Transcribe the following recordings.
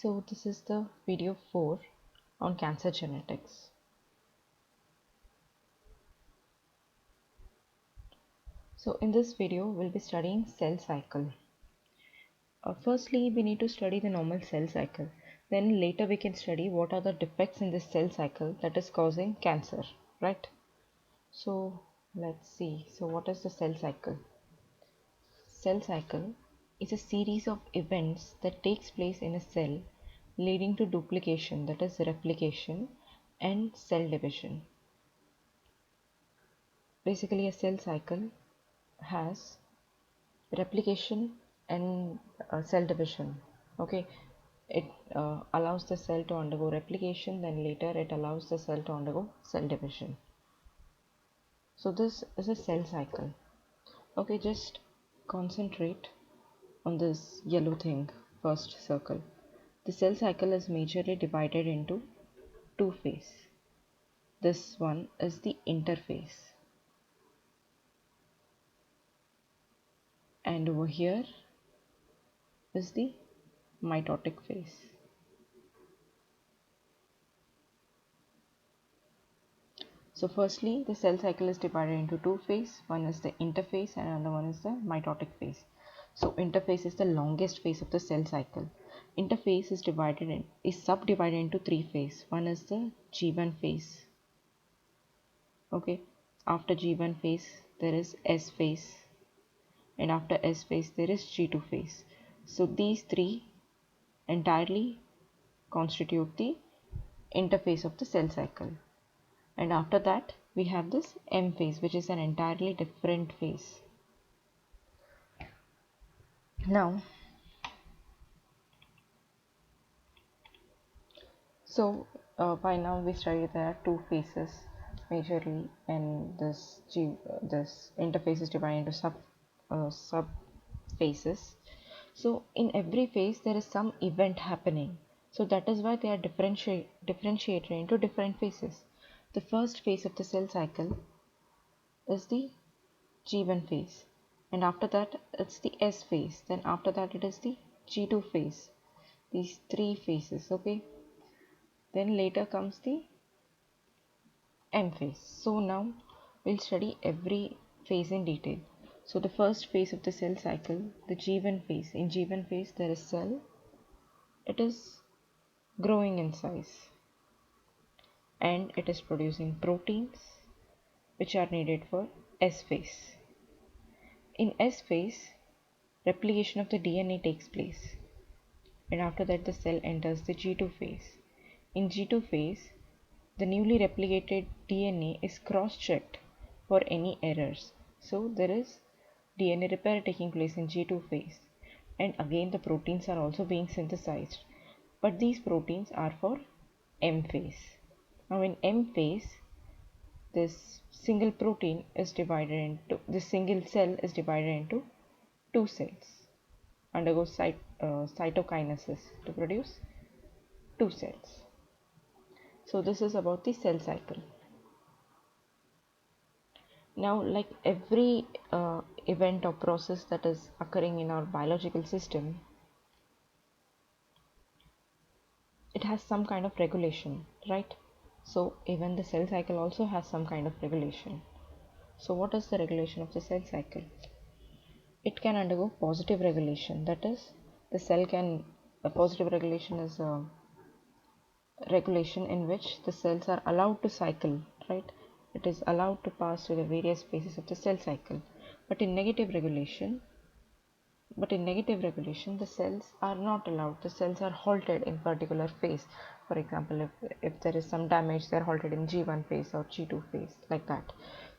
So this is the video 4 on cancer genetics. So in this video we'll be studying cell cycle. Firstly we need to study the normal cell cycle. Then later we can study what are the defects in this cell cycle that is causing cancer, right? So let's see. So what is the cell cycle? Cell cycle is a series of events that takes place in a cell leading to duplication, that is replication, and cell division. Basically a cell cycle has replication and cell division. Okay, it allows the cell to undergo replication, then later it allows the cell to undergo cell division. So this is a cell cycle. Okay, just concentrate on this yellow thing, first circle. The cell cycle is majorly divided into two phases. This one is the interphase, and over here is the mitotic phase. So firstly, the cell cycle is divided into two phases. One is the interphase and another one is the mitotic phase. So interphase is the longest phase of the cell cycle. Interphase is subdivided into three phases. One is the G1 phase. Okay, after G1 phase there is S phase, and after S phase there is G2 phase. So these three entirely constitute the interphase of the cell cycle. And after that we have this M phase, which is an entirely different phase. Now by now we study there are two phases majorly, and this interface is divided into sub phases. So in every phase there is some event happening, so that is why they are differentiated into different phases. The first phase of the cell cycle is the G1 phase, and after that it's the S phase, then after that it is the G2 phase. These three phases. Okay, then later comes the M phase. So now we'll study every phase in detail. So the first phase of the cell cycle, the G1 phase. In G1 phase there is cell, it is growing in size and it is producing proteins which are needed for S phase. In S phase, replication of the DNA takes place, and after that the cell enters the G2 phase. In G2 phase, the newly replicated DNA is cross-checked for any errors. So there is DNA repair taking place in G2 phase, and again the proteins are also being synthesized, but these proteins are for M phase. Now in M phase, this single protein is divided into, this single cell is divided into two cells, undergoes cytokinesis to produce two cells. So this is about the cell cycle. Now, like every event or process that is occurring in our biological system, it has some kind of regulation, right? So even the cell cycle also has some kind of regulation. So what is the regulation of the cell cycle? It can undergo positive regulation, that is, the cell can, a positive regulation is a regulation in which the cells are allowed to cycle, right? It is allowed to pass through the various phases of the cell cycle. But in negative regulation, the cells are not allowed. The cells are halted in particular phase. For example, if there is some damage, they are halted in G1 phase or G2 phase, like that.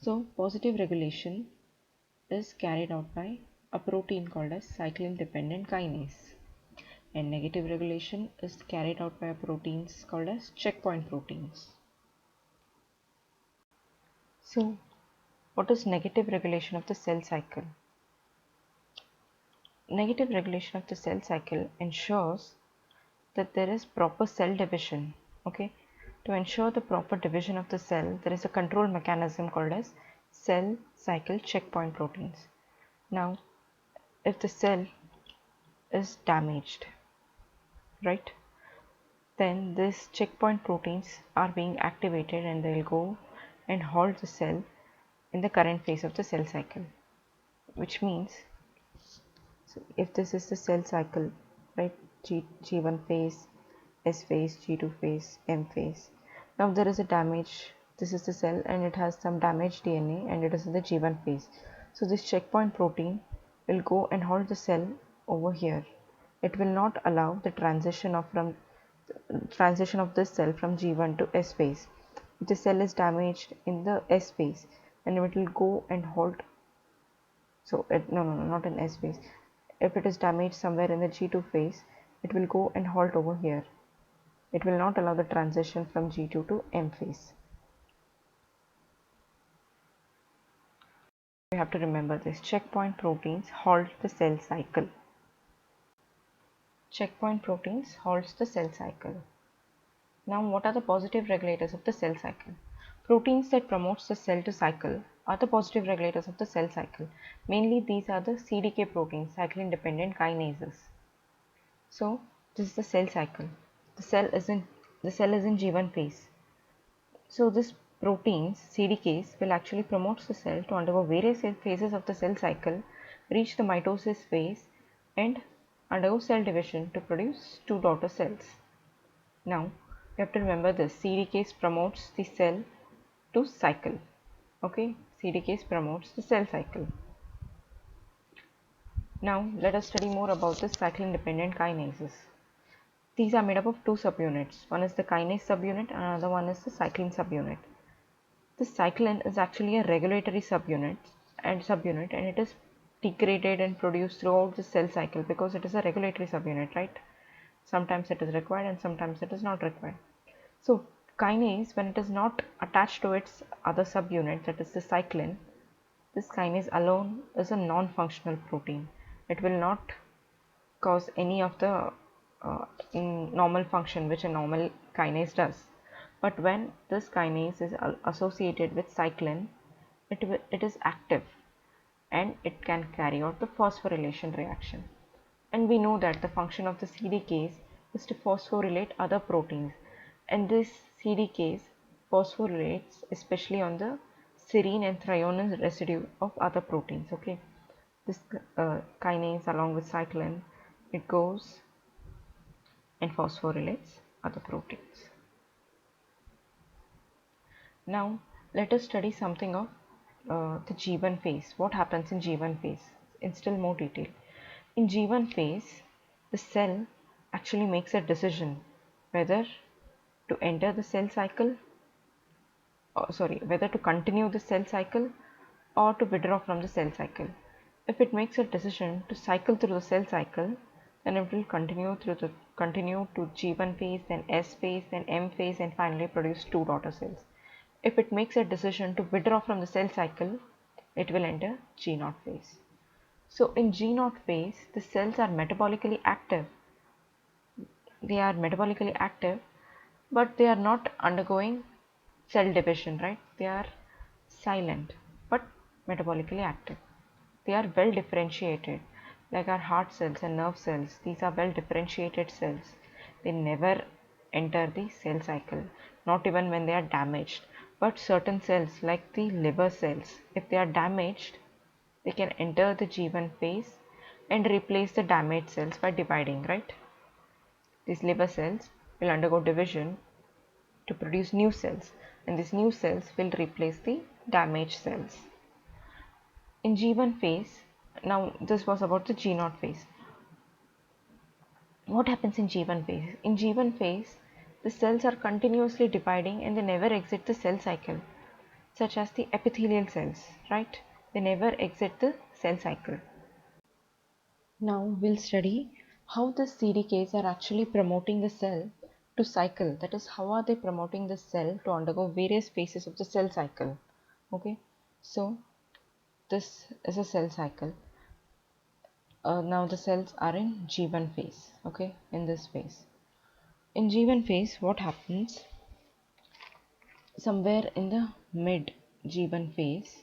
So positive regulation is carried out by a protein called as cyclin dependent kinase, and negative regulation is carried out by proteins called as checkpoint proteins. So what is negative regulation of the cell cycle? Negative regulation of the cell cycle ensures that there is proper cell division. Okay, to ensure the proper division of the cell, there is a control mechanism called as cell cycle checkpoint proteins. Now if the cell is damaged, right, then these checkpoint proteins are being activated and they'll go and halt the cell in the current phase of the cell cycle, which means, so if this is the cell cycle, right, G1 phase, S phase, G2 phase, M phase. Now there is a damage. This is the cell and it has some damaged DNA and it is in the G1 phase. So this checkpoint protein will go and halt the cell over here. It will not allow the transition of this cell from G1 to S phase. If the cell is damaged in the S phase, then it will go and halt. So no, not in S phase. If it is damaged somewhere in the G2 phase, it will go and halt over here. It will not allow the transition from G2 to M phase. You have to remember this. Checkpoint proteins halt the cell cycle. Checkpoint proteins halts the cell cycle. Now, what are the positive regulators of the cell cycle? Proteins that promotes the cell to cycle are the positive regulators of the cell cycle. Mainly these are the CDK proteins, cyclin dependent kinases. So this is the cell cycle. The cell is in G1 phase. So this proteins CDKs will actually promote the cell to undergo various phases of the cell cycle, reach the mitosis phase and undergo cell division to produce two daughter cells. Now you have to remember this, CDKs promotes the cell to cycle. Okay, CDKs promotes the cell cycle. Now let us study more about the cyclin dependent kinases. These are made up of two subunits. One is the kinase subunit and another one is the cyclin subunit. The cyclin is actually a regulatory subunit and it is degraded and produced throughout the cell cycle because it is a regulatory subunit, right? Sometimes it is required and sometimes it is not required. So kinase, when it is not attached to its other subunit, that is the cyclin, this kinase alone is a non-functional protein. It will not cause any of the normal function which a normal kinase does. But when this kinase is associated with cyclin, it is active and it can carry out the phosphorylation reaction. And we know that the function of the CDKs is to phosphorylate other proteins, and this CDKs phosphorylates especially on the serine and threonine residue of other proteins. Okay, this kinase along with cyclin, it goes and phosphorylates other proteins. Now let us study something of the G1 phase. What happens in G1 phase in still more detail. In G1 phase, the cell actually makes a decision whether to enter the cell cycle, whether to continue the cell cycle or to withdraw from the cell cycle. If it makes a decision to cycle through the cell cycle, then it will continue to G1 phase, then S phase, then M phase, and finally produce two daughter cells. If it makes a decision to withdraw from the cell cycle, it will enter G0 phase. So in G0 phase, the cells are metabolically active. They are metabolically active, but they are not undergoing cell division, right? They are silent but metabolically active. They are well differentiated, like our heart cells and nerve cells. These are well differentiated cells. They never enter the cell cycle, not even when they are damaged. But certain cells, like the liver cells, if they are damaged, they can enter the G1 phase and replace the damaged cells by dividing, right? These liver cells will undergo division to produce new cells, and these new cells will replace the damaged cells. In G1 phase, now this was about the G0 phase. What happens in G1 phase? In G1 phase, the cells are continuously dividing and they never exit the cell cycle, such as the epithelial cells, right? They never exit the cell cycle. Now we'll study how the CDKs are actually promoting the cell to cycle. That is, how are they promoting the cell to undergo various phases of the cell cycle. Okay, so this is a cell cycle. Now the cells are in G1 phase. Okay, in this phase. In G1 phase, what happens? Somewhere in the mid G1 phase,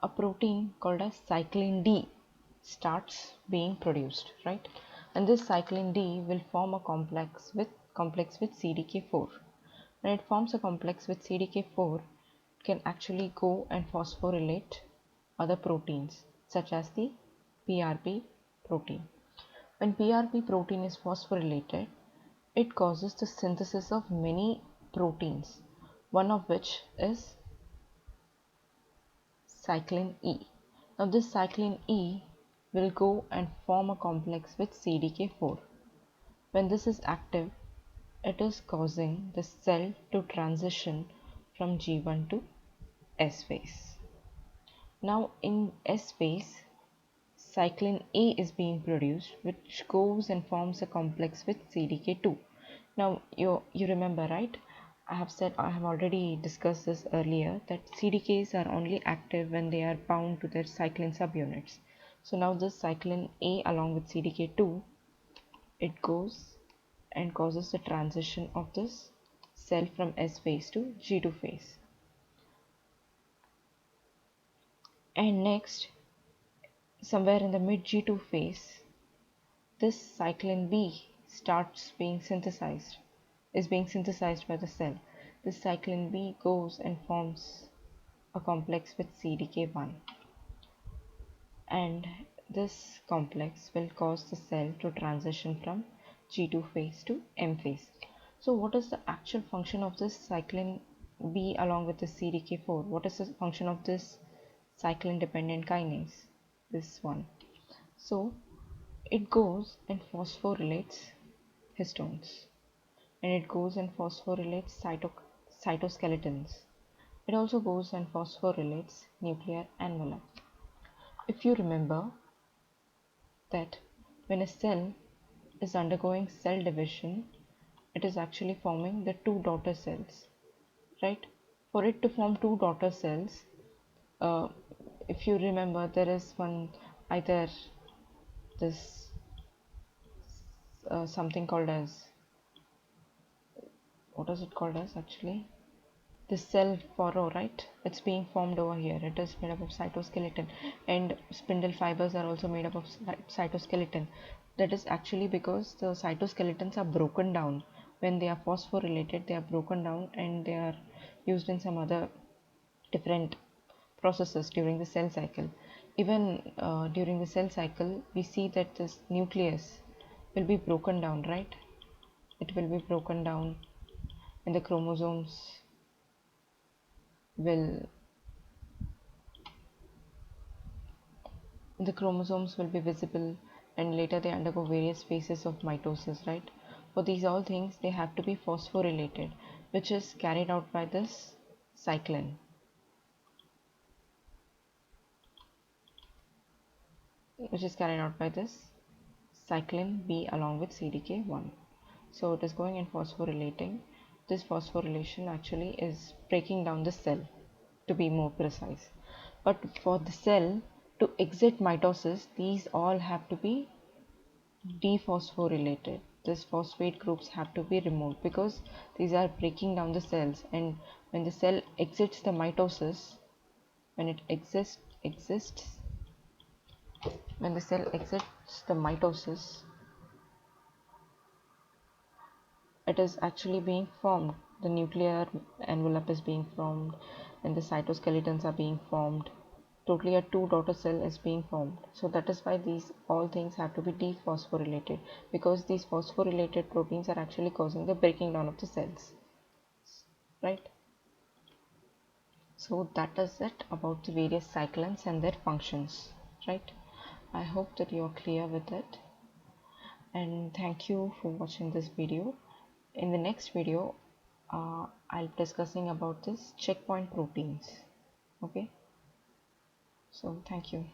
a protein called as cyclin D starts being produced, right? And this cyclin D will form a complex with complex with CDK4. When it forms a complex with CDK4, it can actually go and phosphorylate other proteins such as the PRP protein. When PRP protein is phosphorylated, it causes the synthesis of many proteins, one of which is cyclin E. Now this cyclin E will go and form a complex with CDK4. When this is active, it is causing the cell to transition from G1 to S phase. Now in S phase, cyclin A is being produced, which goes and forms a complex with CDK2. Now you remember, right? I have already discussed this earlier, that CDKs are only active when they are bound to their cyclin subunits. So now this cyclin A along with CDK2, it goes and causes the transition of this cell from S phase to G2 phase. And next, somewhere in the mid G2 phase, this cyclin B is being synthesized by the cell. This cyclin B goes and forms a complex with CDK1, and this complex will cause the cell to transition from G2 phase to M phase. So what is the actual function of this cyclin B along with the CDK4? What is the function of this cyclin dependent kinase? This one. So it goes and phosphorylates histones, and it goes and phosphorylates cytoskeletons. It also goes and phosphorylates nuclear envelope. If you remember that when a cell is undergoing cell division, it is actually forming the two daughter cells, right? For it to form two daughter cells, uh, if you remember, there is one, either this something called as, what is it called as actually? The cell furrow, right? It's being formed over here. It is made up of cytoskeleton, and spindle fibers are also made up of cytoskeleton. That is actually because the cytoskeletons are broken down. When they are phosphorylated, they are broken down and they are used in some other different processes during the cell cycle. Even during the cell cycle, we see that this nucleus will be broken down, right? It will be broken down, and will the chromosomes will be visible, and later they undergo various phases of mitosis, right? For these all things, they have to be phosphorylated, which is carried out by this cyclin. Which is carried out by this cyclin B along with CDK1. So it is going and phosphorylating. This phosphorylation actually is breaking down the cell, to be more precise. But for the cell to exit mitosis, these all have to be dephosphorylated. These phosphate groups have to be removed because these are breaking down the cells, and when the cell exits the mitosis, when it exists when the cell exits the mitosis, it is actually being formed. The nuclear envelope is being formed, and the cytoskeletons are being formed. Totally a two daughter cell is being formed. So that is why these all things have to be dephosphorylated, because these phosphorylated proteins are actually causing the breaking down of the cells, right? So that is it about the various cyclins and their functions, right? I hope that you are clear with it, and thank you for watching this video. In the next video, I'll be discussing about this checkpoint proteins. Okay, so thank you.